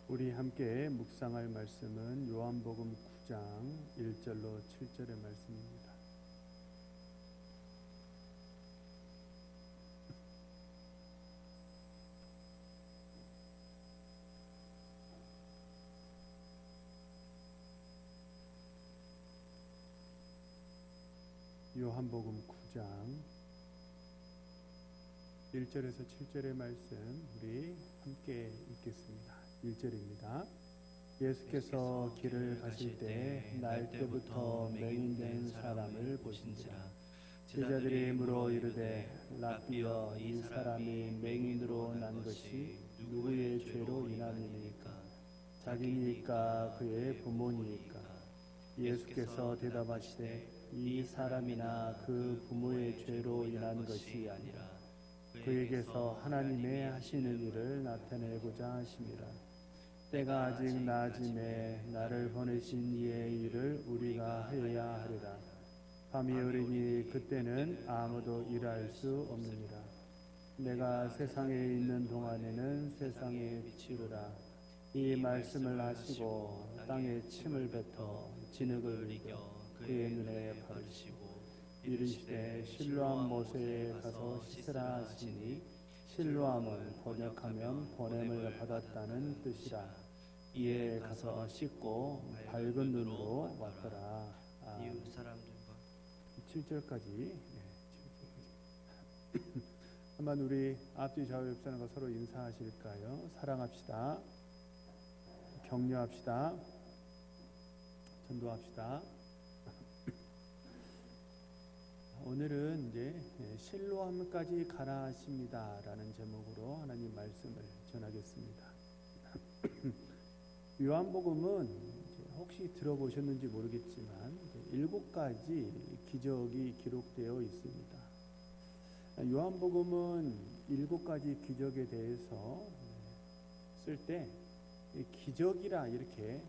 우리 함께 묵상할 말씀은 요한복음 9장 1절로 7절의 말씀입니다. 요한복음 9장 1절에서 7절의 말씀 우리 함께 읽겠습니다. 1절입니다. 예수께서 길을 가실 때 날 때부터 맹인된 사람을 보신지라. 제자들이 물어 이르되 라삐여, 이 사람이 맹인으로 난 것이 누구의 죄로 인함이니까? 자기니까 그의 부모니까? 예수께서 대답하시되 이 사람이나 그 부모의 죄로 인한 것이 아니라 그에게서 하나님의 하시는 일을 나타내고자 하심이라. 때가 아직 나아짐에 나를 보내신 이의 일을 우리가 하여야 하리라. 밤이 오리니 그때는 아무도 일할 수 없느니라. 내가 세상에 있는 동안에는 세상의 빛이로라. 이 말씀을 하시고 땅에 침을 뱉어 진흙을 이겨 그의 눈에 바르시고 이르시되 실로암 모세에 가서 씻으라 하시니, 실로암을 번역하면 보냄을 받았다는 뜻이라. 이에 가서 씻고 밝은 눈으로 왔더라. 이웃 사람들과 7절까지. 한번 우리 앞뒤 좌우 옆 사람과 서로 인사하실까요? 사랑합시다. 격려합시다. 전도합시다. 오늘은 이제 실로암까지 가라 하십니다라는 제목으로 하나님 말씀을 전하겠습니다. 요한복음은 혹시 들어보셨는지 모르겠지만 7가지 기적이 기록되어 있습니다. 요한복음은 7가지 기적에 대해서 쓸 때 기적이라 이렇게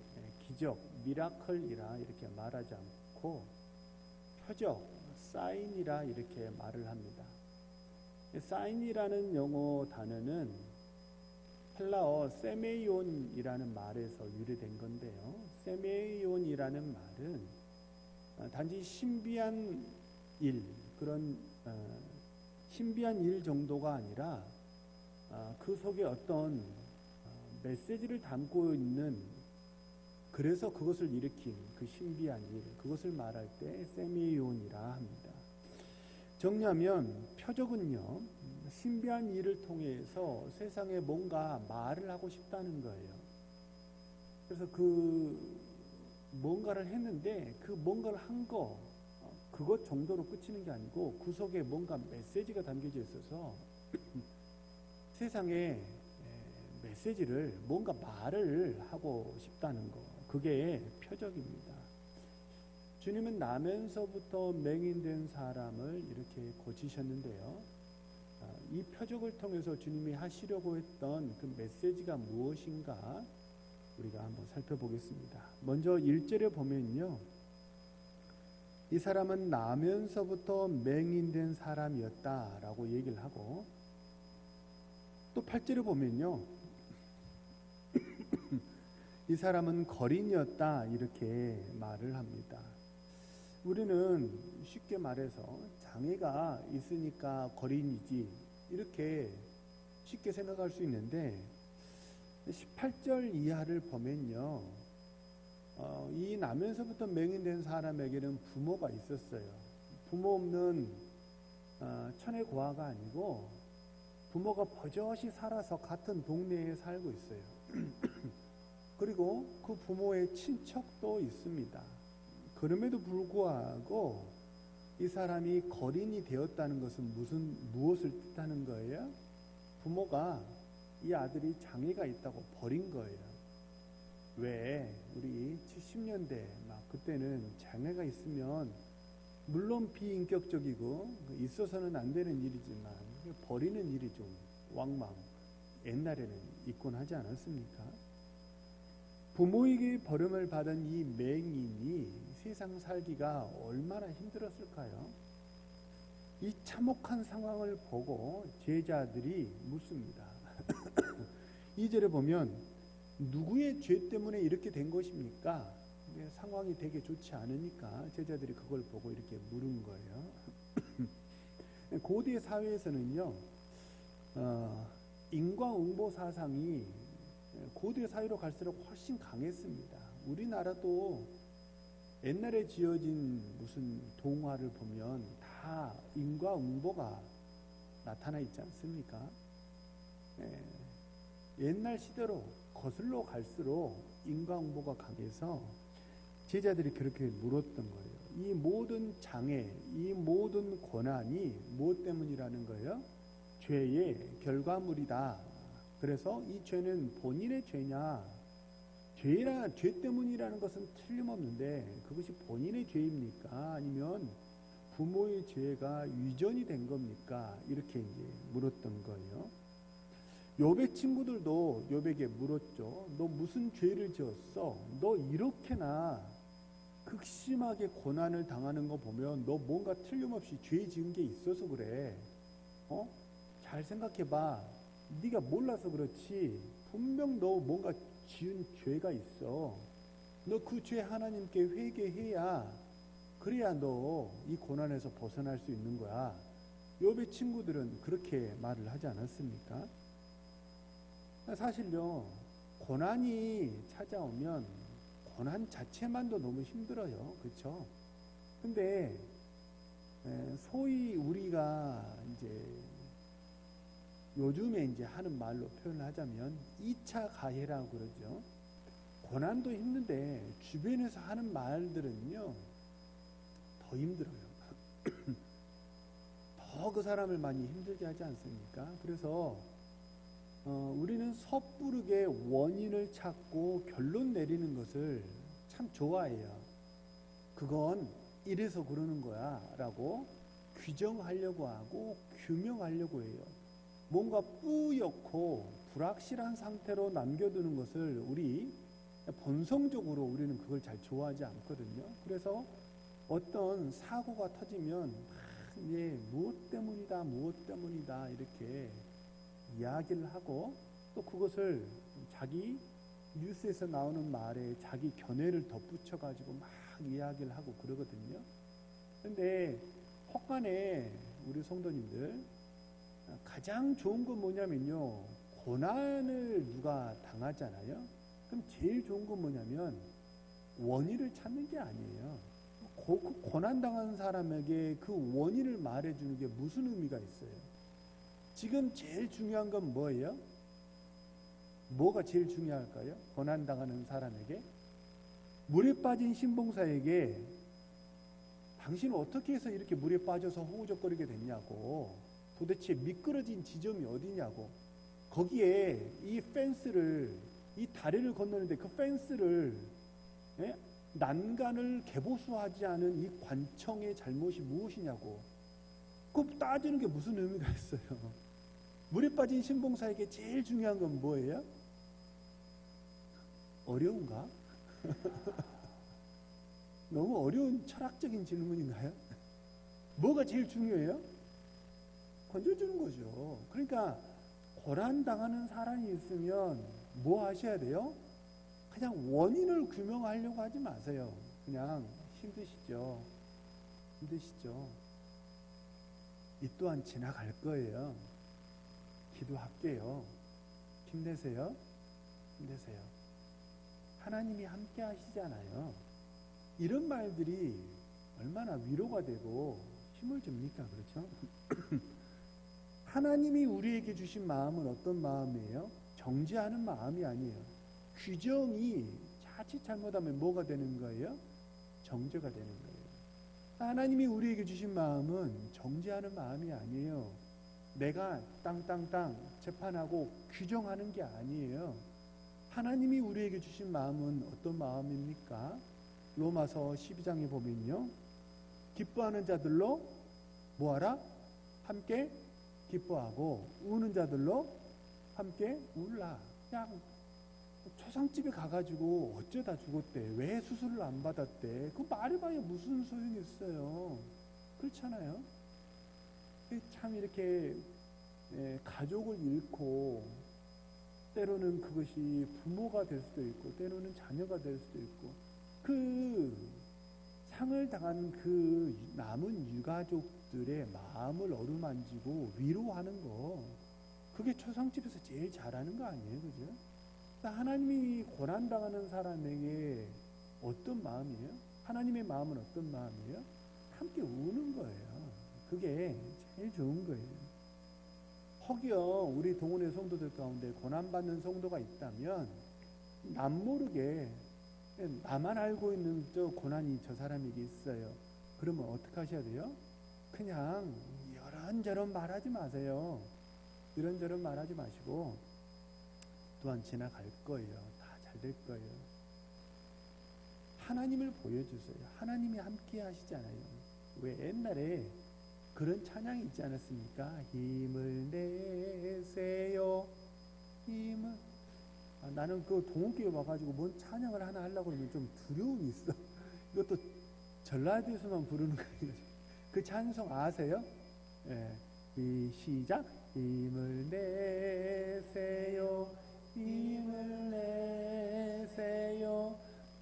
기적, 미라클이라 이렇게 말하지 않고 표적, 사인이라 이렇게 말을 합니다. 사인이라는 영어 단어는 헬라어 세메이온이라는 말에서 유래된 건데요. 세메이온이라는 말은 단지 신비한 일, 그런 신비한 일 정도가 아니라 그 속에 어떤 메시지를 담고 있는, 그래서 그것을 일으킨 그 신비한 일, 그것을 말할 때 세미온이라 합니다. 정리하면 표적은요, 신비한 일을 통해서 세상에 뭔가 말을 하고 싶다는 거예요. 그래서 그 뭔가를 했는데 그 뭔가를 한 거, 그것 정도로 끝이는 게 아니고 그 속에 뭔가 메시지가 담겨져 있어서 세상에 메시지를, 뭔가 말을 하고 싶다는 거, 그게 표적입니다. 주님은 나면서부터 맹인된 사람을 이렇게 고치셨는데요. 이 표적을 통해서 주님이 하시려고 했던 그 메시지가 무엇인가 우리가 한번 살펴보겠습니다. 먼저 1절에 보면요, 이 사람은 나면서부터 맹인된 사람이었다라고 얘기를 하고, 또 8절에 보면요, 이 사람은 거린이었다 이렇게 말을 합니다. 우리는 쉽게 말해서 장애가 있으니까 거린이지 이렇게 쉽게 생각할 수 있는데, 18절 이하를 보면요, 이 나면서부터 맹인된 사람에게는 부모가 있었어요. 부모 없는 천의 고아가 아니고 부모가 버젓이 살아서 같은 동네에 살고 있어요. 그리고 그 부모의 친척도 있습니다. 그럼에도 불구하고 이 사람이 거린이 되었다는 것은 무엇을 뜻하는 거예요? 부모가 이 아들이 장애가 있다고 버린 거예요. 왜? 우리 70년대 막 그때는 장애가 있으면 물론 비인격적이고 있어서는 안 되는 일이지만 버리는 일이 좀 왕왕 옛날에는 있곤 하지 않았습니까? 부모에게 버림을 받은 이 맹인이 세상 살기가 얼마나 힘들었을까요? 이 참혹한 상황을 보고 제자들이 묻습니다. 2절에 보면 누구의 죄 때문에 이렇게 된 것입니까? 상황이 되게 좋지 않으니까 제자들이 그걸 보고 이렇게 물은 거예요. 고대 사회에서는요, 인과응보 사상이 고대 사회로 갈수록 훨씬 강했습니다. 우리나라도 옛날에 지어진 무슨 동화를 보면 다 인과응보가 나타나 있지 않습니까? 옛날 시대로 거슬러 갈수록 인과응보가 강해서 제자들이 그렇게 물었던 거예요. 이 모든 장애, 이 모든 고난이 무엇 때문이라는 거예요? 죄의 결과물이다. 그래서 이 죄는 본인의 죄냐? 죄 때문이라는 것은 틀림없는데 그것이 본인의 죄입니까? 아니면 부모의 죄가 유전이 된 겁니까? 이렇게 이제 물었던 거예요. 욥의 친구들도 욥에게 물었죠. 너 무슨 죄를 지었어? 너 이렇게나 극심하게 고난을 당하는 거 보면 너 뭔가 틀림없이 죄 지은 게 있어서 그래. 잘 생각해봐. 네가 몰라서 그렇지. 분명 너 뭔가 지은 죄가 있어. 너 그 죄 하나님께 회개해야 그래야 너 이 고난에서 벗어날 수 있는 거야. 욥의 친구들은 그렇게 말을 하지 않았습니까? 사실요, 고난이 찾아오면 고난 자체만도 너무 힘들어요. 그렇죠? 근데 소위 우리가 이제 요즘에 이제 하는 말로 표현을 하자면 2차 가해라고 그러죠. 고난도 힘든데 주변에서 하는 말들은요 더 힘들어요. 더 그 사람을 많이 힘들게 하지 않습니까? 그래서 우리는 섣부르게 원인을 찾고 결론 내리는 것을 참 좋아해요. 그건 이래서 그러는 거야 라고 규정하려고 하고 규명하려고 해요. 뭔가 뿌옇고 불확실한 상태로 남겨두는 것을 우리 본성적으로 우리는 그걸 잘 좋아하지 않거든요. 그래서 어떤 사고가 터지면 무엇 때문이다 이렇게 이야기를 하고 또 그것을 자기 뉴스에서 나오는 말에 자기 견해를 덧붙여 가지고 막 이야기를 하고 그러거든요. 근데 혹간에 우리 성도님들 가장 좋은 건 뭐냐면요, 고난을 누가 당하잖아요. 그럼 제일 좋은 건 뭐냐면 원인을 찾는 게 아니에요. 그 고난당한 사람에게 그 원인을 말해주는 게 무슨 의미가 있어요? 지금 제일 중요한 건 뭐예요? 뭐가 제일 중요할까요? 고난당하는 사람에게? 물에 빠진 신봉사에게 당신은 어떻게 해서 이렇게 물에 빠져서 허우적거리게 됐냐고, 도대체 미끄러진 지점이 어디냐고, 거기에 이 펜스를, 이 다리를 건너는데 그 펜스를 난간을 개보수하지 않은 이 관청의 잘못이 무엇이냐고, 그거 따지는 게 무슨 의미가 있어요? 물에 빠진 신봉사에게 제일 중요한 건 뭐예요? 어려운가? 너무 어려운 철학적인 질문인가요? 뭐가 제일 중요해요? 건져주는 거죠. 그러니까 고난당하는 사람이 있으면 뭐 하셔야 돼요? 그냥 원인을 규명하려고 하지 마세요. 그냥 힘드시죠. 이 또한 지나갈 거예요. 기도할게요. 힘내세요. 하나님이 함께 하시잖아요. 이런 말들이 얼마나 위로가 되고 힘을 줍니까? 그렇죠? 하나님이 우리에게 주신 마음은 어떤 마음이에요? 정죄하는 마음이 아니에요. 규정이 자칫 잘못하면 뭐가 되는 거예요? 정죄가 되는 거예요. 하나님이 우리에게 주신 마음은 정죄하는 마음이 아니에요. 내가 땅땅땅 재판하고 규정하는 게 아니에요. 하나님이 우리에게 주신 마음은 어떤 마음입니까? 로마서 12장에 보면요, 기뻐하는 자들로 뭐하라? 함께 기뻐하고 우는 자들로 함께 울라. 그냥 초상집에 가가지고 어쩌다 죽었대, 왜 수술을 안 받았대, 그 말해봐야 무슨 소용이 있어요. 그렇잖아요. 참 이렇게 가족을 잃고 때로는 그것이 부모가 될 수도 있고 때로는 자녀가 될 수도 있고 그 상을 당한 그 남은 유가족들의 마음을 어루만지고 위로하는 거 그게 초상집에서 제일 잘하는 거 아니에요, 그죠? 하나님이 고난당하는 사람에게 어떤 마음이에요? 하나님의 마음은 어떤 마음이에요? 함께 우는 거예요. 그게 제일 좋은 거예요. 혹여 우리 동원의 성도들 가운데 고난받는 성도가 있다면 남 모르게 나만 알고 있는 저 고난이 저 사람에게 있어요. 그러면 어떻게 하셔야 돼요? 그냥 이런저런 말하지 마세요. 이런저런 말하지 마시고 또한 지나갈 거예요. 다 잘 될 거예요. 하나님을 보여주세요. 하나님이 함께 하시잖아요. 왜 옛날에 그런 찬양이 있지 않았습니까? 힘을 내세요. 힘을. 나는 그 동원교회 와가지고 뭔 찬양을 하나 하려고 그러면 좀 두려움이 있어. 이것도 전라도에서만 부르는 거예요. 그 찬송 아세요? 예. 시작. 힘을 내세요. 힘을 내세요.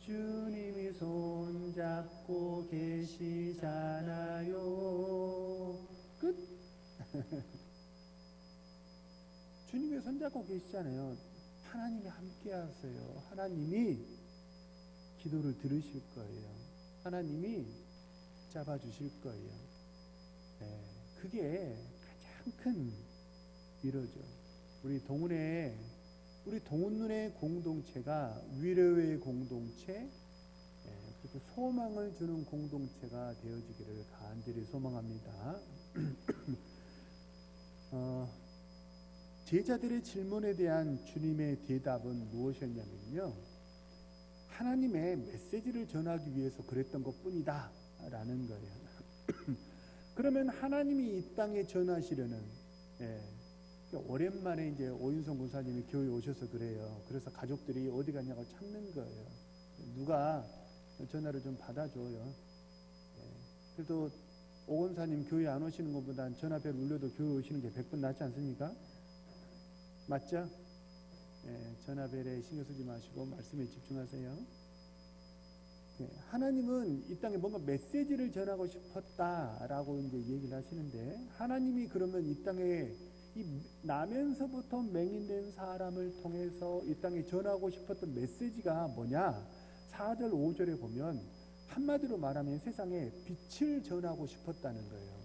주님이 손잡고 계시잖아요. 끝. 주님이 손잡고 계시잖아요. 하나님이 함께 하세요. 하나님이 기도를 들으실 거예요. 하나님이 잡아주실 거예요. 네, 그게 가장 큰 위로죠. 우리 동훈의 공동체가 위로의 공동체, 그리고 소망을 주는 공동체가 되어지기를 간절히 소망합니다. 제자들의 질문에 대한 주님의 대답은 무엇이었냐면요, 하나님의 메시지를 전하기 위해서 그랬던 것뿐이다 라는 거예요. 그러면 하나님이 이 땅에 전하시려는, 오랜만에 이제 오윤성 군사님이 교회에 오셔서 그래요. 그래서 가족들이 어디 갔냐고 찾는 거예요. 누가 전화를 좀 받아줘요. 그래도 오 권사님 교회 안 오시는 것보단 전화벨 울려도 교회 오시는 게 100번 낫지 않습니까? 맞죠? 전화벨에 신경 쓰지 마시고 말씀에 집중하세요. 하나님은 이 땅에 뭔가 메시지를 전하고 싶었다라고 이제 얘기를 하시는데, 하나님이 그러면 이 땅에 이 나면서부터 맹인된 사람을 통해서 이 땅에 전하고 싶었던 메시지가 뭐냐? 4절 5절에 보면 한마디로 말하면 세상에 빛을 전하고 싶었다는 거예요.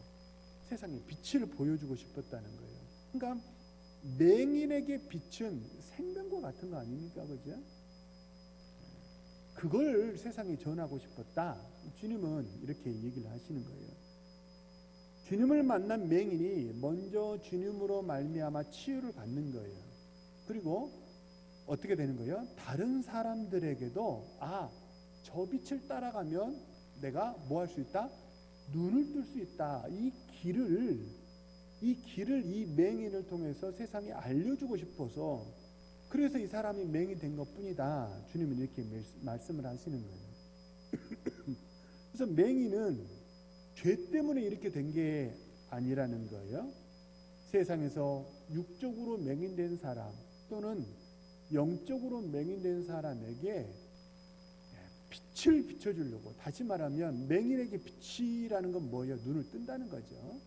세상에 빛을 보여주고 싶었다는 거예요. 그러니까 맹인에게 빛은 생명과 같은 거 아닙니까? 그죠? 그걸 세상에 전하고 싶었다. 주님은 이렇게 얘기를 하시는 거예요. 주님을 만난 맹인이 먼저 주님으로 말미암아 치유를 받는 거예요. 그리고 어떻게 되는 거예요? 다른 사람들에게도 저 빛을 따라가면 내가 뭐 할 수 있다? 눈을 뜰 수 있다. 이 길을 이 맹인을 통해서 세상에 알려주고 싶어서, 그래서 이 사람이 맹인 된 것뿐이다. 주님은 이렇게 말씀을 하시는 거예요. 그래서 맹인은 죄 때문에 이렇게 된 게 아니라는 거예요. 세상에서 육적으로 맹인된 사람 또는 영적으로 맹인된 사람에게 빛을 비춰주려고, 다시 말하면 맹인에게 빛이라는 건 뭐예요? 눈을 뜬다는 거죠.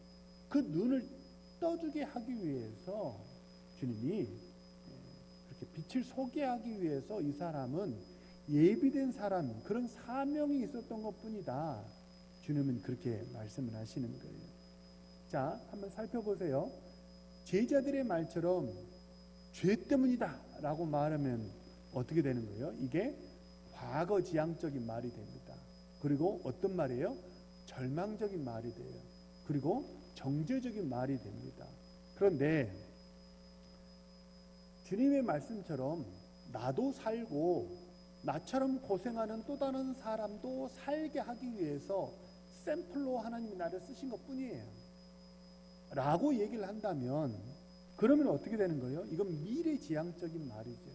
그 눈을 떠주게 하기 위해서 주님이 그렇게 빛을 소개하기 위해서 이 사람은 예비된 사람, 그런 사명이 있었던 것뿐이다. 주님은 그렇게 말씀을 하시는 거예요. 자, 한번 살펴보세요. 제자들의 말처럼 죄 때문이다 라고 말하면 어떻게 되는 거예요? 이게 과거지향적인 말이 됩니다. 그리고 어떤 말이에요? 절망적인 말이 돼요. 그리고 정죄적인 말이 됩니다. 그런데 주님의 말씀처럼 나도 살고 나처럼 고생하는 또 다른 사람도 살게 하기 위해서 샘플로 하나님이 나를 쓰신 것뿐이에요 라고 얘기를 한다면, 그러면 어떻게 되는 거예요? 이건 미래지향적인 말이죠.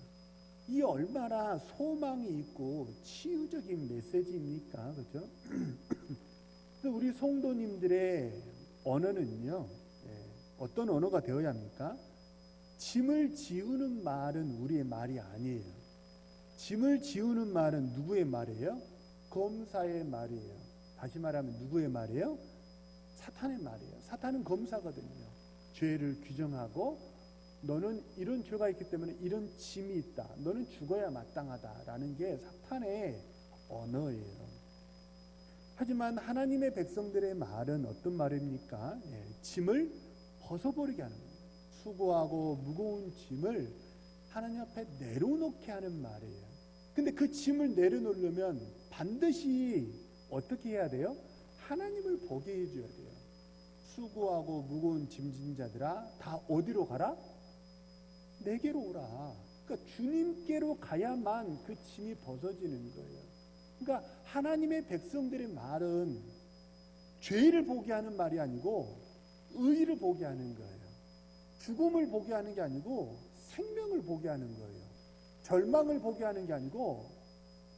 이 얼마나 소망이 있고 치유적인 메시지입니까? 그렇죠? 우리 성도님들의 언어는요, 어떤 언어가 되어야 합니까? 짐을 지우는 말은 우리의 말이 아니에요. 짐을 지우는 말은 누구의 말이에요? 검사의 말이에요. 다시 말하면 누구의 말이에요? 사탄의 말이에요. 사탄은 검사거든요. 죄를 규정하고 너는 이런 죄가 있기 때문에 이런 짐이 있다. 너는 죽어야 마땅하다라는 게 사탄의 언어예요. 하지만 하나님의 백성들의 말은 어떤 말입니까? 짐을 벗어버리게 하는 거예요. 수고하고 무거운 짐을 하나님 앞에 내려놓게 하는 말이에요. 근데 그 짐을 내려놓으려면 반드시 어떻게 해야 돼요? 하나님을 보게 해줘야 돼요. 수고하고 무거운 짐진 자들아 다 어디로 가라? 내게로 오라. 그러니까 주님께로 가야만 그 짐이 벗어지는 거예요. 그러니까 하나님의 백성들의 말은 죄를 보게 하는 말이 아니고 의를 보게 하는 거예요. 죽음을 보게 하는 게 아니고 생명을 보게 하는 거예요. 절망을 보게 하는 게 아니고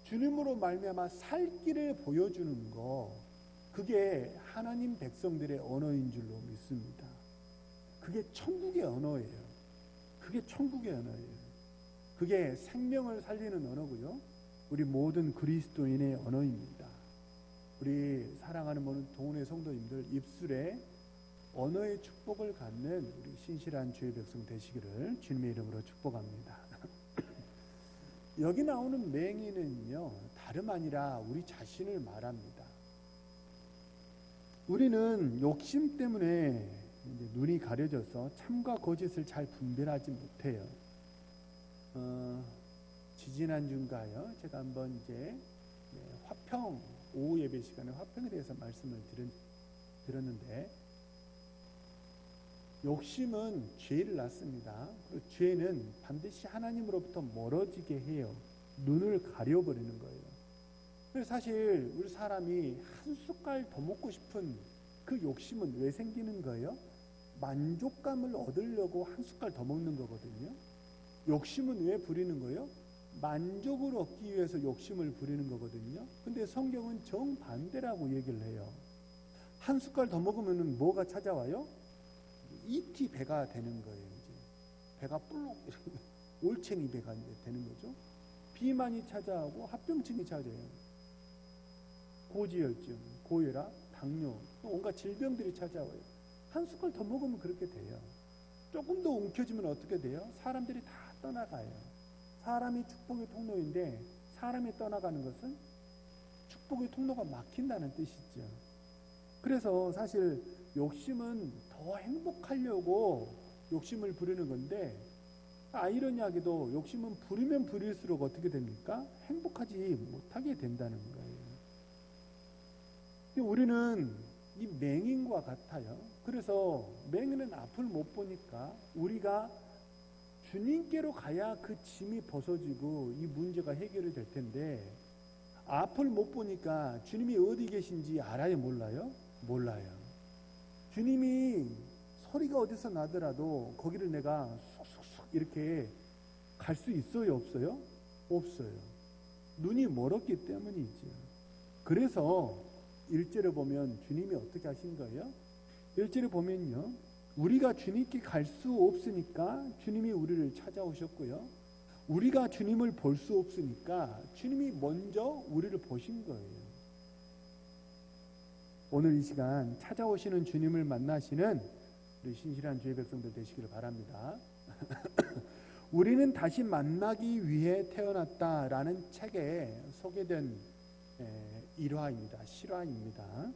주님으로 말미암아 살 길을 보여주는 거, 그게 하나님 백성들의 언어인 줄로 믿습니다. 그게 천국의 언어예요. 그게 천국의 언어예요. 그게 생명을 살리는 언어고요. 우리 모든 그리스도인의 언어입니다. 우리 사랑하는 모든 동원의 성도님들 입술에 언어의 축복을 갖는 우리 신실한 주의 백성 되시기를 주님의 이름으로 축복합니다. 여기 나오는 맹인은요, 다름 아니라 우리 자신을 말합니다. 우리는 욕심 때문에 이제 눈이 가려져서 참과 거짓을 잘 분별하지 못해요. 지지난주인가요? 제가 한번 이제 화평, 오후 예배 시간에 화평에 대해서 말씀을 들었는데, 욕심은 죄를 낳습니다. 그리고 죄는 반드시 하나님으로부터 멀어지게 해요. 눈을 가려버리는 거예요. 그래서 사실 우리 사람이 한 숟갈 더 먹고 싶은 그 욕심은 왜 생기는 거예요? 만족감을 얻으려고 한 숟갈 더 먹는 거거든요. 욕심은 왜 부리는 거예요? 만족을 얻기 위해서 욕심을 부리는 거거든요. 근데 성경은 정반대라고 얘기를 해요. 한 숟갈 더 먹으면 뭐가 찾아와요? 이티 배가 되는 거예요. 이제 배가 불룩 올챙이 배가 되는 거죠. 비만이 찾아오고 합병증이 찾아요. 고지혈증, 고혈압, 당뇨, 또 온갖 질병들이 찾아와요. 한 숟갈 더 먹으면 그렇게 돼요. 조금 더 움켜쥐면 어떻게 돼요? 사람들이 다 떠나가요. 사람이 축복의 통로인데 사람이 떠나가는 것은 축복의 통로가 막힌다는 뜻이죠. 그래서 사실 욕심은 더 행복하려고 욕심을 부리는 건데, 아이러니하게도 욕심은 부리면 부릴수록 어떻게 됩니까? 행복하지 못하게 된다는 거예요. 우리는 이 맹인과 같아요. 그래서 맹인은 앞을 못 보니까 우리가 주님께로 가야 그 짐이 벗어지고 이 문제가 해결이 될 텐데, 앞을 못 보니까 주님이 어디 계신지 알아요, 몰라요? 몰라요. 주님이 소리가 어디서 나더라도 거기를 내가 쑥쑥쑥 이렇게 갈 수 있어요, 없어요? 없어요. 눈이 멀었기 때문이죠. 그래서 1절에 보면 주님이 어떻게 하신 거예요? 1절에 보면요, 우리가 주님께 갈 수 없으니까 주님이 우리를 찾아오셨고요, 우리가 주님을 볼 수 없으니까 주님이 먼저 우리를 보신 거예요. 오늘 이 시간 찾아오시는 주님을 만나시는 우리 신실한 주의 백성들 되시기를 바랍니다. 우리는 다시 만나기 위해 태어났다라는 책에 소개된 일화입니다. 실화입니다.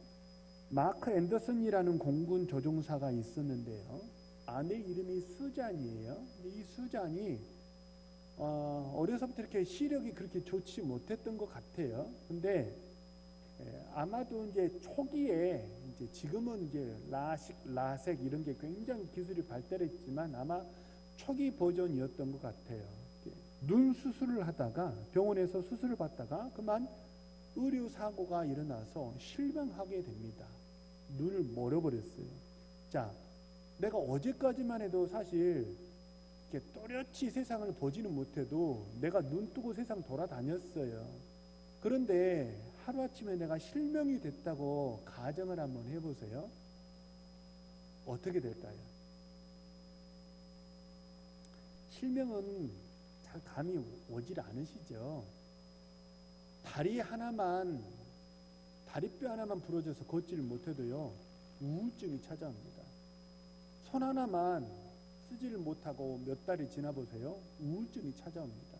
마크 앤더슨이라는 공군 조종사가 있었는데요, 아내 이름이 수잔이에요. 이 수잔이 어려서부터 이렇게 시력이 그렇게 좋지 못했던 것 같아요. 근데 아마도 이제 초기에, 이제 지금은 이제 라섹 이런 게 굉장히 기술이 발달했지만 아마 초기 버전이었던 것 같아요. 눈 수술을 하다가, 병원에서 수술을 받다가 그만 의료 사고가 일어나서 실명하게 됩니다. 눈을 멀어버렸어요. 자, 내가 어제까지만 해도 사실 이렇게 또렷이 세상을 보지는 못해도 내가 눈 뜨고 세상 돌아다녔어요. 그런데 하루아침에 내가 실명이 됐다고 가정을 한번 해보세요. 어떻게 될까요? 실명은 잘 감이 오질 않으시죠? 다리뼈 하나만 부러져서 걷지를 못해도요, 우울증이 찾아옵니다. 손 하나만 쓰지를 못하고 몇 달이 지나보세요, 우울증이 찾아옵니다.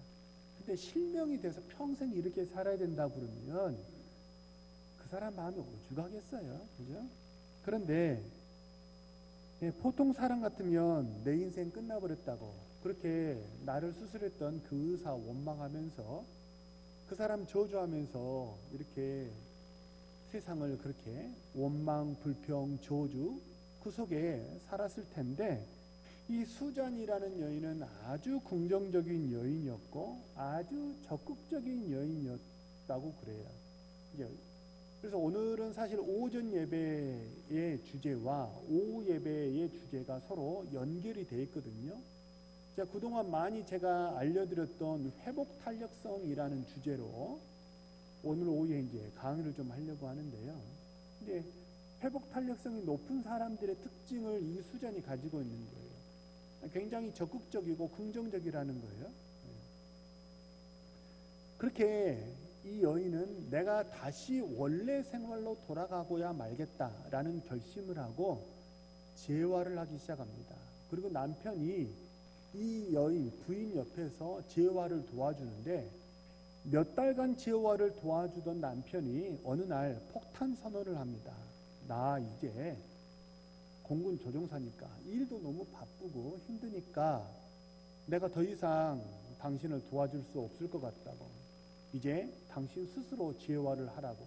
근데 실명이 돼서 평생 이렇게 살아야 된다고 그러면 그 사람 마음이 오죽하겠어요, 그죠? 그런데 보통 사람 같으면 내 인생 끝나버렸다고 그렇게 나를 수술했던 그 의사 원망하면서 그 사람 저주하면서 이렇게 세상을 그렇게 원망, 불평, 저주 그 속에 살았을 텐데, 이 수잔이라는 여인은 아주 긍정적인 여인이었고 아주 적극적인 여인이었다고 그래요. 그래서 오늘은 사실 오전 예배의 주제와 오후 예배의 주제가 서로 연결이 되어 있거든요. 자, 그동안 많이 제가 알려드렸던 회복 탄력성이라는 주제로 오늘 오후에 이제 강의를 좀 하려고 하는데요. 근데 회복 탄력성이 높은 사람들의 특징을 이 수잔이 가지고 있는 거예요. 굉장히 적극적이고 긍정적이라는 거예요. 그렇게 이 여인은 내가 다시 원래 생활로 돌아가고야 말겠다라는 결심을 하고 재활을 하기 시작합니다. 그리고 남편이 이 여인 부인 옆에서 재활을 도와주는데, 몇 달간 재활을 도와주던 남편이 어느 날 폭탄 선언을 합니다. 나 이제 공군 조종사니까 일도 너무 바쁘고 힘드니까 내가 더 이상 당신을 도와줄 수 없을 것 같다고, 이제 당신 스스로 재활을 하라고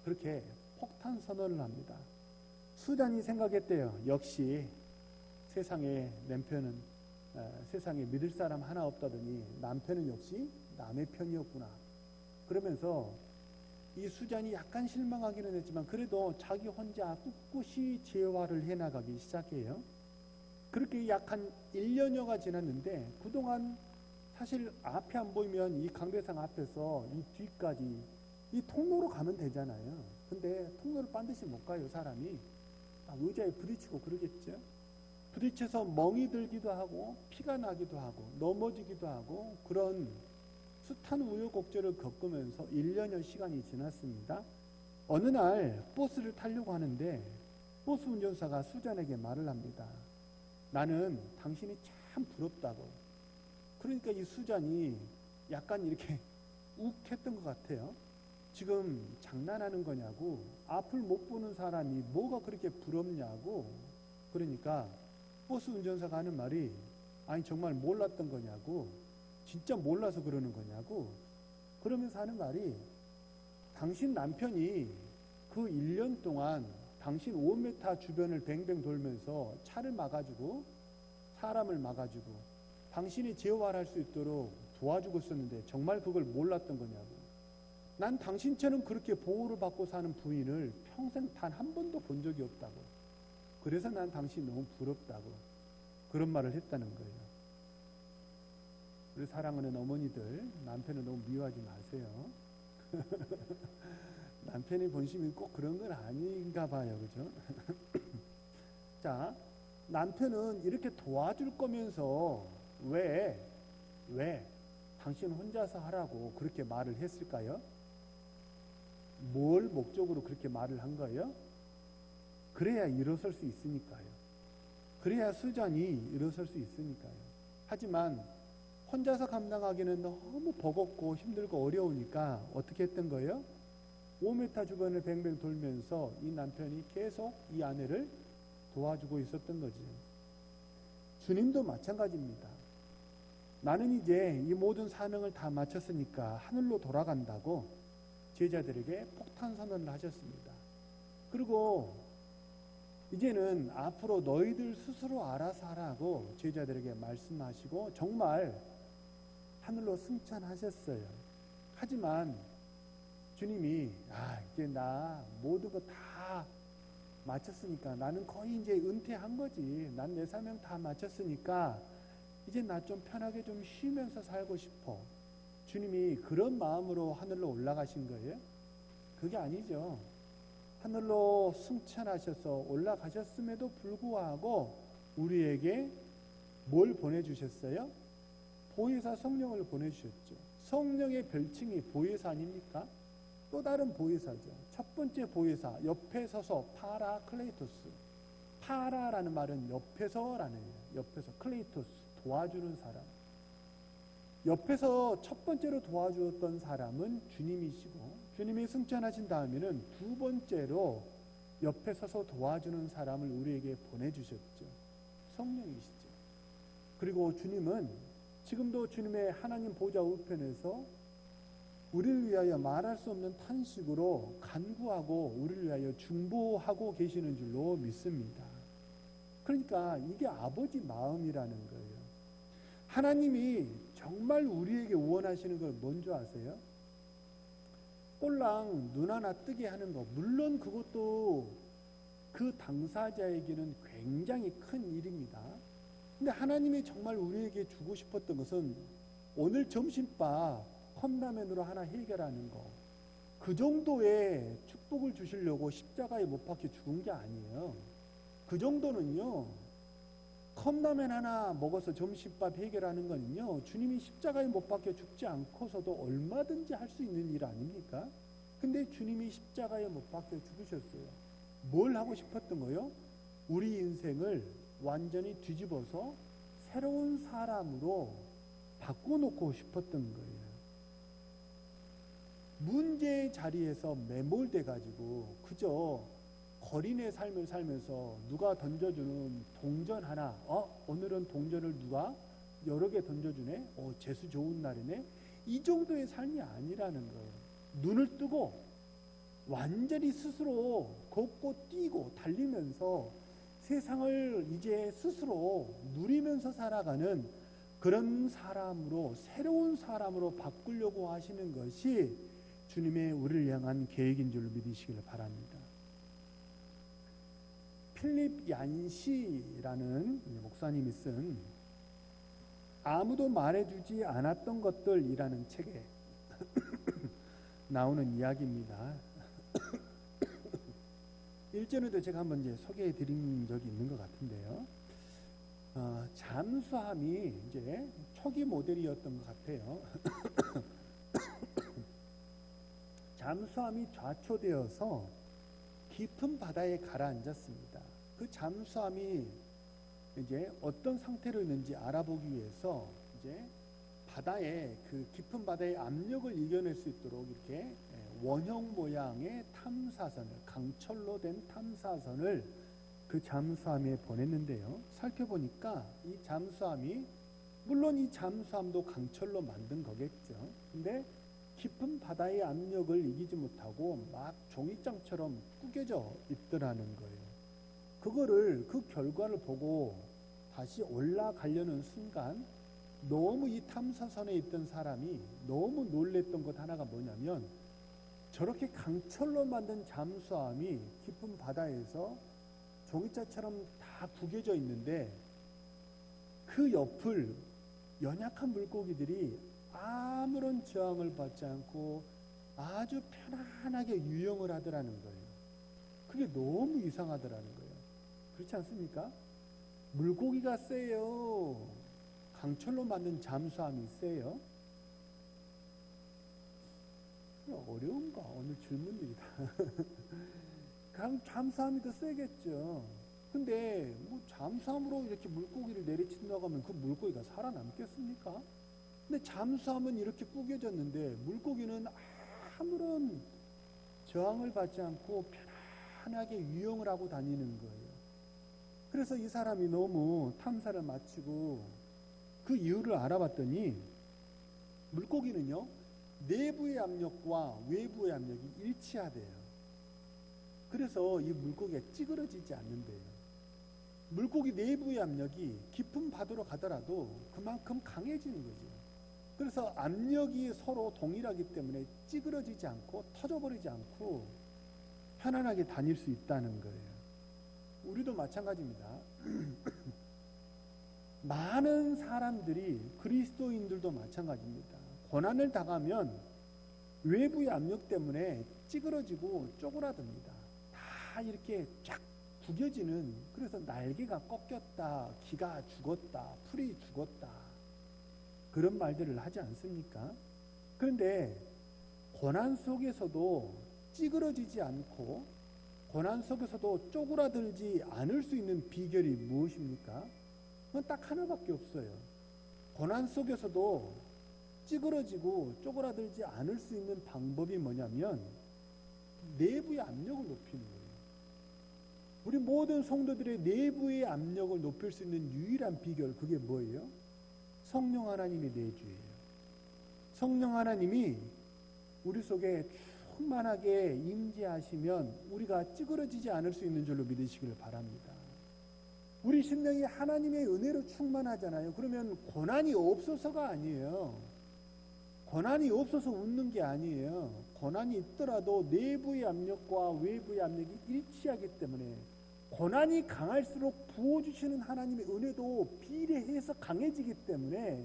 그렇게 폭탄 선언을 합니다. 수잔이 생각했대요. 역시 세상에 믿을 사람 하나 없다더니 남편은 역시 남의 편이었구나. 그러면서 이 수잔이 약간 실망하기는 했지만 그래도 자기 혼자 꿋꿋이 재활을 해나가기 시작해요. 그렇게 약 한 1년여가 지났는데, 그동안 사실 앞에 안 보이면 이 강대상 앞에서 이 뒤까지 이 통로로 가면 되잖아요. 근데 통로를 반드시 못 가요, 사람이. 의자에 부딪히고 그러겠죠. 부딪혀서 멍이 들기도 하고 피가 나기도 하고 넘어지기도 하고 그런 숱한 우여곡절을 겪으면서 1년여 시간이 지났습니다. 어느 날 버스를 타려고 하는데 버스 운전사가 수잔에게 말을 합니다. 나는 당신이 참 부럽다고. 그러니까 이 수잔이 약간 이렇게 욱했던 것 같아요. 지금 장난하는 거냐고, 앞을 못 보는 사람이 뭐가 그렇게 부럽냐고. 그러니까 버스 운전사가 하는 말이, 아니 정말 몰랐던 거냐고, 진짜 몰라서 그러는 거냐고. 그러면서 하는 말이, 당신 남편이 그 1년 동안 당신 5m 주변을 뱅뱅 돌면서 차를 막아주고 사람을 막아주고 당신이 재활할 수 있도록 도와주고 있었는데 정말 그걸 몰랐던 거냐고. 난 당신처럼 그렇게 보호를 받고 사는 부인을 평생 단 한 번도 본 적이 없다고. 그래서 난 당신이 너무 부럽다고. 그런 말을 했다는 거예요. 우리 사랑하는 어머니들, 남편을 너무 미워하지 마세요. 남편의 본심이 꼭 그런 건 아닌가 봐요. 그죠? 자, 남편은 이렇게 도와줄 거면서 왜 당신 혼자서 하라고 그렇게 말을 했을까요? 뭘 목적으로 그렇게 말을 한 거예요? 그래야 일어설 수 있으니까요. 그래야 수잔이 일어설 수 있으니까요. 하지만 혼자서 감당하기는 너무 버겁고 힘들고 어려우니까 어떻게 했던 거예요? 5m 주변을 뱅뱅 돌면서 이 남편이 계속 이 아내를 도와주고 있었던 거지. 주님도 마찬가지입니다. 나는 이제 이 모든 사명을 다 마쳤으니까 하늘로 돌아간다고 제자들에게 폭탄 선언을 하셨습니다. 그리고 이제는 앞으로 너희들 스스로 알아서 하라고 제자들에게 말씀하시고 정말 하늘로 승천하셨어요. 하지만 주님이 이제 나 모든 거 다 마쳤으니까, 나는 거의 이제 은퇴한 거지. 난 내 사명 다 마쳤으니까 이제 나 좀 편하게 좀 쉬면서 살고 싶어. 주님이 그런 마음으로 하늘로 올라가신 거예요? 그게 아니죠. 하늘로 승천하셔서 올라가셨음에도 불구하고 우리에게 뭘 보내주셨어요? 보혜사 성령을 보내주셨죠. 성령의 별칭이 보혜사 아닙니까? 또 다른 보혜사죠. 첫 번째 보혜사, 옆에 서서 파라클레이토스. 파라라는 말은 옆에서라는 거예요. 옆에서, 클레이토스, 도와주는 사람. 옆에서 첫 번째로 도와주었던 사람은 주님이시고, 주님이 승천하신 다음에는 두 번째로 옆에 서서 도와주는 사람을 우리에게 보내주셨죠. 성령이시죠. 그리고 주님은 지금도 주님의 하나님 보좌 우편에서 우리를 위하여 말할 수 없는 탄식으로 간구하고 우리를 위하여 중보하고 계시는 줄로 믿습니다. 그러니까 이게 아버지 마음이라는 거예요. 하나님이 정말 우리에게 원하시는 걸 뭔지 아세요? 꼴랑 눈 하나 뜨게 하는 거, 물론 그것도 그 당사자에게는 굉장히 큰 일입니다. 근데 하나님이 정말 우리에게 주고 싶었던 것은 오늘 점심밥 컵라면으로 하나 해결하는 거, 그 정도의 축복을 주시려고 십자가에 못 박혀 죽은 게 아니에요. 그 정도는요, 컵라면 하나 먹어서 점심밥 해결하는 거는요, 주님이 십자가에 못 박혀 죽지 않고서도 얼마든지 할 수 있는 일 아닙니까? 근데 주님이 십자가에 못 박혀 죽으셨어요. 뭘 하고 싶었던 거요? 우리 인생을 완전히 뒤집어서 새로운 사람으로 바꿔놓고 싶었던 거예요. 문제의 자리에서 매몰돼 가지고 그저 거린의 삶을 살면서 누가 던져주는 동전 하나, 오늘은 동전을 누가 여러 개 던져주네, 재수 좋은 날이네, 이 정도의 삶이 아니라는 거예요. 눈을 뜨고 완전히 스스로 걷고 뛰고 달리면서 세상을 이제 스스로 누리면서 살아가는 그런 사람으로, 새로운 사람으로 바꾸려고 하시는 것이 주님의 우리를 향한 계획인 줄 믿으시길 바랍니다. 필립 얀시라는 목사님이 쓴 아무도 말해주지 않았던 것들이라는 책에 나오는 이야기입니다. 일전에도 제가 한번 이제 소개해 드린 적이 있는 것 같은데요. 잠수함이 이제 초기 모델이었던 것 같아요. 잠수함이 좌초되어서 깊은 바다에 가라앉았습니다. 그 잠수함이 이제 어떤 상태로 있는지 알아보기 위해서 이제 바다에, 그 깊은 바다의 압력을 이겨낼 수 있도록 이렇게 원형 모양의 탐사선을, 강철로 된 탐사선을 그 잠수함에 보냈는데요. 살펴보니까 이 잠수함이, 물론 이 잠수함도 강철로 만든 거겠죠. 근데 깊은 바다의 압력을 이기지 못하고 막 종이장처럼 구겨져 있더라는 거예요. 그 결과를 보고 다시 올라가려는 순간 너무 이 탐사선에 있던 사람이 너무 놀랬던 것 하나가 뭐냐면, 저렇게 강철로 만든 잠수함이 깊은 바다에서 종이자처럼 다 구겨져 있는데 그 옆을 연약한 물고기들이 아무런 저항을 받지 않고 아주 편안하게 유영을 하더라는 거예요. 그게 너무 이상하더라는 거예요. 그렇지 않습니까? 물고기가 세요? 강철로 만든 잠수함이 세요? 어려운가? 오늘 질문들이다. 잠수함이 더 세겠죠. 근데 뭐 잠수함으로 이렇게 물고기를 내리친다고 하면 그 물고기가 살아남겠습니까? 근데 잠수함은 이렇게 구겨졌는데 물고기는 아무런 저항을 받지 않고 편안하게 유영을 하고 다니는 거예요. 그래서 이 사람이 너무 탐사를 마치고 그 이유를 알아봤더니, 물고기는요, 내부의 압력과 외부의 압력이 일치하대요. 그래서 이 물고기가 찌그러지지 않는데요. 물고기 내부의 압력이 깊은 바다로 가더라도 그만큼 강해지는 거죠. 그래서 압력이 서로 동일하기 때문에 찌그러지지 않고 터져버리지 않고 편안하게 다닐 수 있다는 거예요. 우리도 마찬가지입니다. 많은 사람들이, 그리스도인들도 마찬가지입니다. 고난을 당하면 외부의 압력 때문에 찌그러지고 쪼그라듭니다. 다 이렇게 쫙 구겨지는, 그래서 날개가 꺾였다, 기가 죽었다, 풀이 죽었다, 그런 말들을 하지 않습니까? 그런데 고난 속에서도 찌그러지지 않고 고난 속에서도 쪼그라들지 않을 수 있는 비결이 무엇입니까? 그건 딱 하나밖에 없어요. 고난 속에서도 찌그러지고 쪼그라들지 않을 수 있는 방법이 뭐냐면 내부의 압력을 높이는 거예요. 우리 모든 성도들의 내부의 압력을 높일 수 있는 유일한 비결, 그게 뭐예요? 성령 하나님의 내주예요. 성령 하나님이 우리 속에 충만하게 임재하시면 우리가 찌그러지지 않을 수 있는 줄로 믿으시길 바랍니다. 우리 심령이 하나님의 은혜로 충만하잖아요. 그러면 고난이 없어서가 아니에요. 고난이 없어서 웃는 게 아니에요. 고난이 있더라도 내부의 압력과 외부의 압력이 일치하기 때문에 고난이 강할수록 부어주시는 하나님의 은혜도 비례해서 강해지기 때문에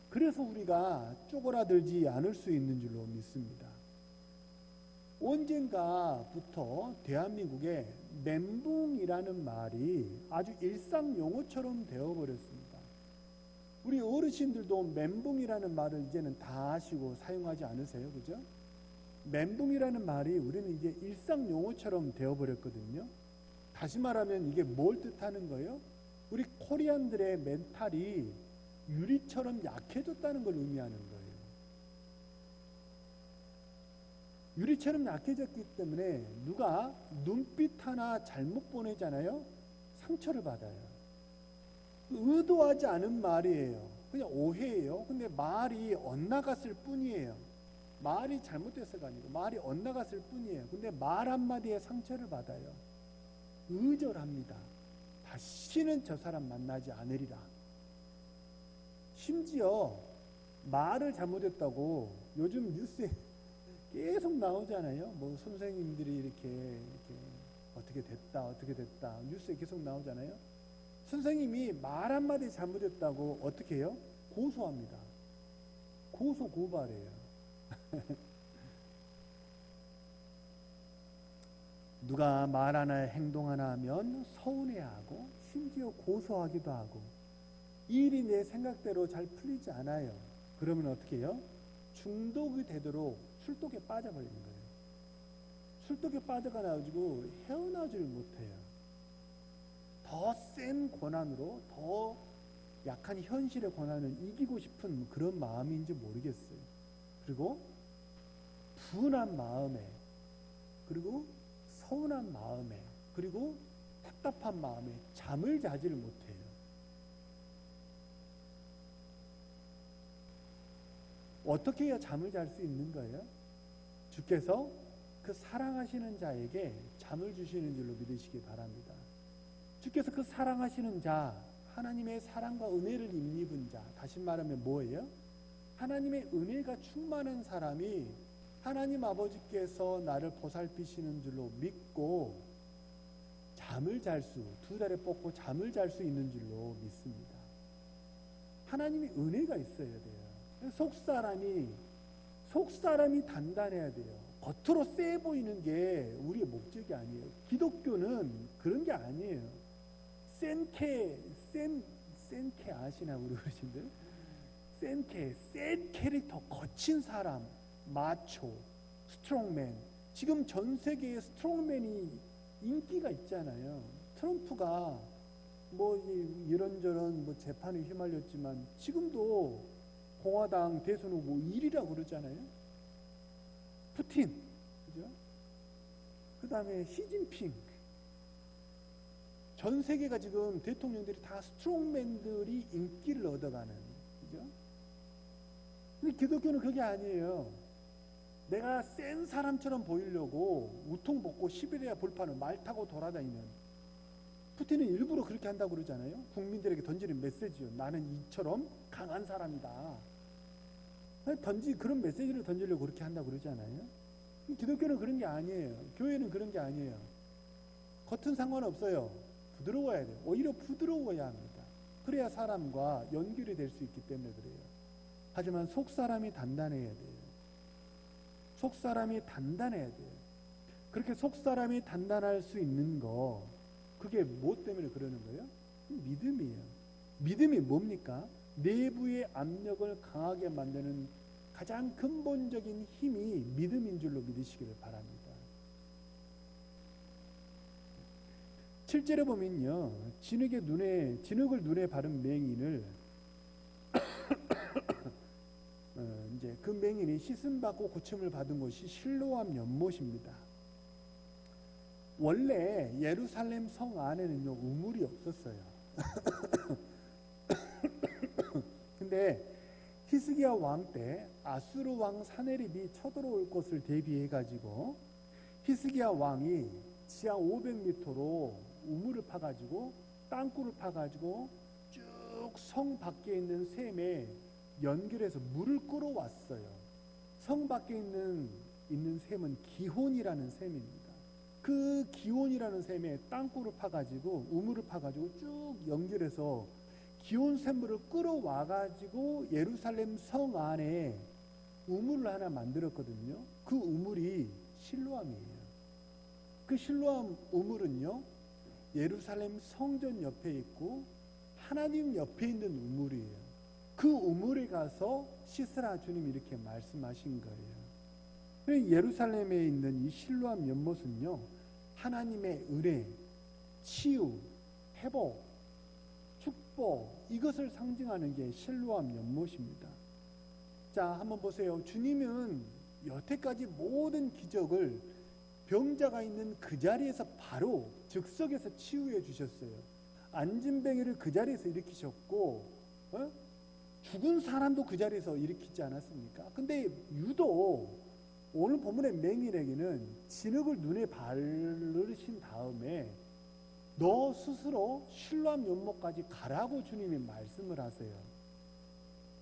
그래서 우리가 쪼그라들지 않을 수 있는 줄로 믿습니다. 언젠가부터 대한민국에 멘붕이라는 말이 아주 일상 용어처럼 되어버렸습니다. 우리 어르신들도 멘붕이라는 말을 이제는 다 아시고 사용하지 않으세요? 그죠? 멘붕이라는 말이 우리는 이제 일상 용어처럼 되어버렸거든요. 다시 말하면 이게 뭘 뜻하는 거예요? 우리 코리안들의 멘탈이 유리처럼 약해졌다는 걸 의미하는 거예요. 유리처럼 약해졌기 때문에 누가 눈빛 하나 잘못 보내잖아요. 상처를 받아요. 의도하지 않은 말이에요. 그냥 오해예요. 근데 말이 엇나갔을 뿐이에요. 말이 잘못돼서가 아니고 말이 엇나갔을 뿐이에요. 근데 말 한마디에 상처를 받아요. 의절합니다. 다시는 저 사람 만나지 않으리라. 심지어 말을 잘못했다고 요즘 뉴스에 계속 나오잖아요. 뭐 선생님들이 이렇게 어떻게 됐다 뉴스에 계속 나오잖아요. 선생님이 말 한마디 잘못했다고 어떻게 해요? 고소합니다. 고소 고발해요. 누가 말 하나 행동 하나 하면 서운해하고 심지어 고소하기도 하고 이 일이 내 생각대로 잘 풀리지 않아요. 그러면 어떻게 해요? 중독이 되도록 술독에 빠져버리는 거예요. 술독에 빠져가지고 헤어나오지를 못해요. 더 센 고난으로 더 약한 현실의 고난을 이기고 싶은 그런 마음인지 모르겠어요. 그리고 분한 마음에 그리고 서운한 마음에 그리고 답답한 마음에 잠을 자지를 못해요. 어떻게 해야 잠을 잘 수 있는 거예요? 주께서 그 사랑하시는 자에게 잠을 주시는 줄로 믿으시기 바랍니다. 주께서 그 사랑하시는 자, 하나님의 사랑과 은혜를 입는 자, 다시 말하면 뭐예요? 하나님의 은혜가 충만한 사람이 하나님 아버지께서 나를 보살피시는 줄로 믿고 잠을 잘 수, 두 다리 뻗고 잠을 잘 수 있는 줄로 믿습니다. 하나님의 은혜가 있어야 돼요. 속사람이 단단해야 돼요. 겉으로 세 보이는 게 우리의 목적이 아니에요. 기독교는 그런 게 아니에요. 센케 아시나 우리 어르신들? 센 캐릭터, 거친 사람, 마초, 스트롱맨. 지금 전 세계에 스트롱맨이 인기가 있잖아요. 트럼프가 뭐 이런저런 뭐 재판에 휘말렸지만 지금도 공화당 대선 후보 1위라고 그러잖아요. 푸틴, 그죠? 그 다음에 시진핑. 전 세계가 지금 대통령들이 다 스트롱맨들이 인기를 얻어가는, 그죠? 근데 기독교는 그게 아니에요. 내가 센 사람처럼 보이려고 우통 벗고 시베리아 볼판을 말 타고 돌아다니는, 푸틴은 일부러 그렇게 한다고 그러잖아요. 국민들에게 던지는 메시지요. 나는 이처럼 강한 사람이다. 그런 메시지를 던지려고 그렇게 한다고 그러잖아요. 기독교는 그런 게 아니에요. 교회는 그런 게 아니에요. 겉은 상관없어요. 부드러워야 돼요. 오히려 부드러워야 합니다. 그래야 사람과 연결이 될 수 있기 때문에 그래요. 하지만 속사람이 단단해야 돼요. 속사람이 단단해야 돼요. 그렇게 속사람이 단단할 수 있는 거, 그게 뭐 때문에 그러는 거예요? 믿음이에요. 믿음이 뭡니까? 내부의 압력을 강하게 만드는 가장 근본적인 힘이 믿음인 줄로 믿으시기를 바랍니다. 실제로 보면요, 진흙을 눈에 바른 맹인을 이제 그 맹인이 씻음 받고 고침을 받은 곳이 실로암 연못입니다. 원래 예루살렘 성 안에는요 우물이 없었어요. 근데 히스기야 왕 때 아수르 왕 사네립이 쳐들어올 것을 대비해 가지고 히스기야 왕이 지하 500m로 우물을 파가지고 땅굴을 파가지고 쭉 성 밖에 있는 샘에 연결해서 물을 끌어왔어요. 성 밖에 있는 샘은 기혼이라는 샘입니다. 그 기혼이라는 샘에 땅굴을 파가지고 우물을 파가지고 쭉 연결해서 기온 샘물을 끌어와가지고 예루살렘 성 안에 우물을 하나 만들었거든요. 그 우물이 실로암이에요. 그 실로암 우물은요 예루살렘 성전 옆에 있고 하나님 옆에 있는 우물이에요. 그 우물에 가서 씻으라 주님이 이렇게 말씀하신 거예요. 예루살렘에 있는 이 실로암 연못은요 하나님의 은혜, 치유, 회복, 축복 이것을 상징하는 게 실로암 연못입니다. 자, 한번 보세요. 주님은 여태까지 모든 기적을 병자가 있는 그 자리에서 바로 즉석에서 치유해 주셨어요. 안진뱅이를 그 자리에서 일으키셨고 죽은 사람도 그 자리에서 일으키지 않았습니까? 근데 유독 오늘 본문의 맹인에게는 진흙을 눈에 바르신 다음에 너 스스로 실로암 연못까지 가라고 주님이 말씀을 하세요.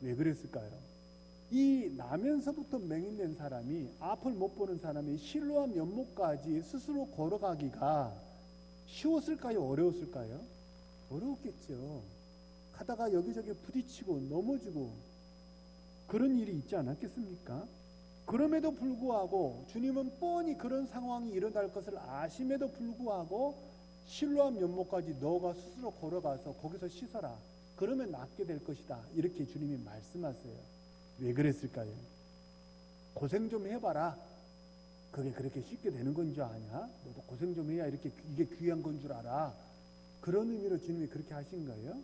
왜 그랬을까요? 이 나면서부터 맹인된 사람이 앞을 못 보는 사람이 실로암 연못까지 스스로 걸어가기가 쉬웠을까요? 어려웠을까요? 어려웠겠죠. 가다가 여기저기 부딪히고 넘어지고 그런 일이 있지 않았겠습니까? 그럼에도 불구하고 주님은 뻔히 그런 상황이 일어날 것을 아심에도 불구하고 실로암 연못까지 너가 스스로 걸어가서 거기서 씻어라. 그러면 낫게 될 것이다. 이렇게 주님이 말씀하세요. 왜 그랬을까요? 고생 좀 해봐라. 그게 그렇게 쉽게 되는 건 줄 아냐? 너도 고생 좀 해야 이게 귀한 건 줄 알아. 그런 의미로 주님이 그렇게 하신 거예요?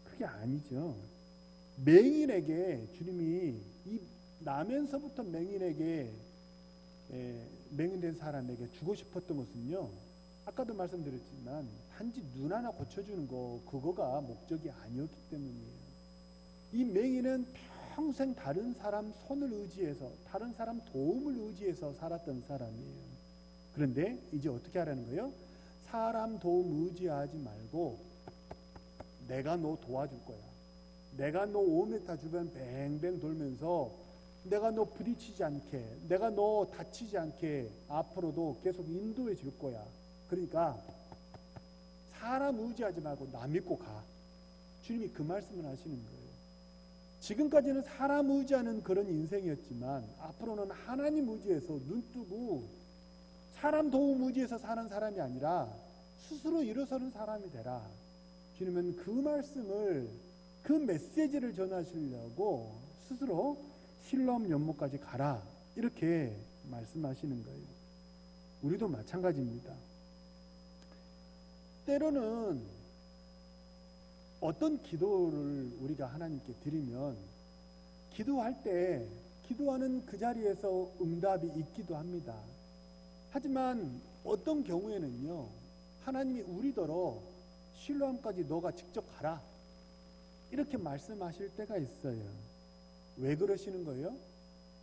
그게 아니죠. 맹인에게 주님이 이 나면서부터 맹인된 사람에게 주고 싶었던 것은요. 아까도 말씀드렸지만 단지 눈 하나 고쳐주는 그거가 목적이 아니었기 때문이에요. 이 맹인은 평생 다른 사람 손을 의지해서 다른 사람 도움을 의지해서 살았던 사람이에요. 그런데 이제 어떻게 하라는 거예요? 사람 도움 의지하지 말고 내가 너 도와줄 거야. 내가 너 5m 주변 뱅뱅 돌면서 내가 너 부딪히지 않게, 내가 너 다치지 않게 앞으로도 계속 인도해 줄 거야. 그러니까 사람 의지하지 말고 나 믿고 가. 주님이 그 말씀을 하시는 거예요. 지금까지는 사람 의지하는 그런 인생이었지만 앞으로는 하나님 의지해서 눈 뜨고 사람 도움 의지해서 사는 사람이 아니라 스스로 일어서는 사람이 되라. 주님은 그 말씀을, 그 메시지를 전하시려고 스스로 실로암 연못까지 가라. 이렇게 말씀하시는 거예요. 우리도 마찬가지입니다. 때로는 어떤 기도를 우리가 하나님께 드리면 기도할 때 기도하는 그 자리에서 응답이 있기도 합니다. 하지만 어떤 경우에는요, 하나님이 우리더러 실로암까지 너가 직접 가라. 이렇게 말씀하실 때가 있어요. 왜 그러시는 거예요?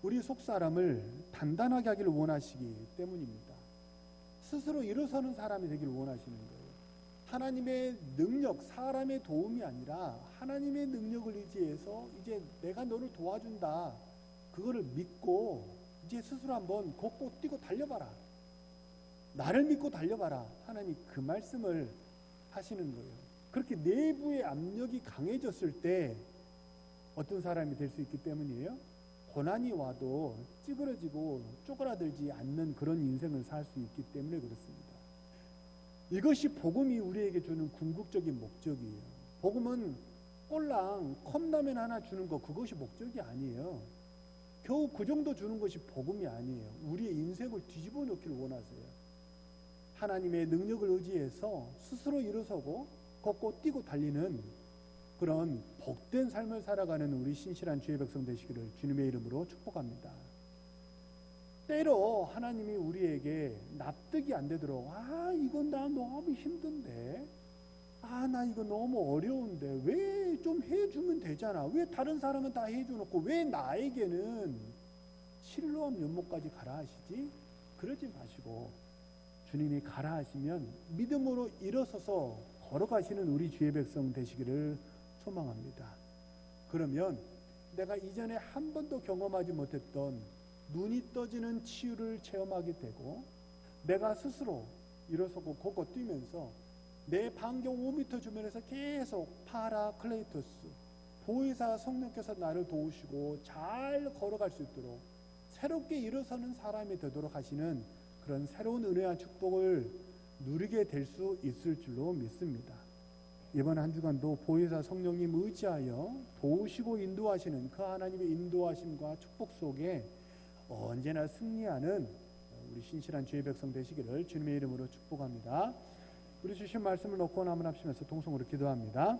우리 속사람을 단단하게 하기를 원하시기 때문입니다. 스스로 일어서는 사람이 되기를 원하시는 거예요. 하나님의 능력, 사람의 도움이 아니라 하나님의 능력을 의지해서 이제 내가 너를 도와준다. 그거를 믿고 이제 스스로 한번 걷고 뛰고 달려봐라. 나를 믿고 달려봐라. 하나님 그 말씀을 하시는 거예요. 그렇게 내부의 압력이 강해졌을 때 어떤 사람이 될 수 있기 때문이에요. 고난이 와도 찌그러지고 쪼그라들지 않는 그런 인생을 살 수 있기 때문에 그렇습니다. 이것이 복음이 우리에게 주는 궁극적인 목적이에요. 복음은 꼴랑 컵라면 하나 주는 거 그것이 목적이 아니에요. 겨우 그 정도 주는 것이 복음이 아니에요. 우리의 인생을 뒤집어 놓기를 원하세요. 하나님의 능력을 의지해서 스스로 일어서고 걷고 뛰고 달리는 그런 복된 삶을 살아가는 우리 신실한 주의 백성 되시기를 주님의 이름으로 축복합니다. 때로 하나님이 우리에게 납득이 안 되도록 이건 나 너무 힘든데 나 이거 너무 어려운데 왜 좀 해주면 되잖아. 왜 다른 사람은 다 해줘놓고 왜 나에게는 실로암 연못까지 가라 하시지? 그러지 마시고 주님이 가라 하시면 믿음으로 일어서서 걸어가시는 우리 주의 백성 되시기를 소망합니다. 그러면 내가 이전에 한 번도 경험하지 못했던 눈이 떠지는 치유를 체험하게 되고 내가 스스로 일어서고 걷고 뛰면서 내 반경 5m 주변에서 계속 파라클레이토스 보혜사 성령께서 나를 도우시고 잘 걸어갈 수 있도록 새롭게 일어서는 사람이 되도록 하시는 그런 새로운 은혜와 축복을 누리게 될 수 있을 줄로 믿습니다. 이번 한 주간도 보혜사 성령님 의지하여 도우시고 인도하시는 그 하나님의 인도하심과 축복 속에 언제나 승리하는 우리 신실한 주의 백성 되시기를 주님의 이름으로 축복합니다. 우리 주신 말씀을 놓고 나무랍시면서 통성으로 기도합니다.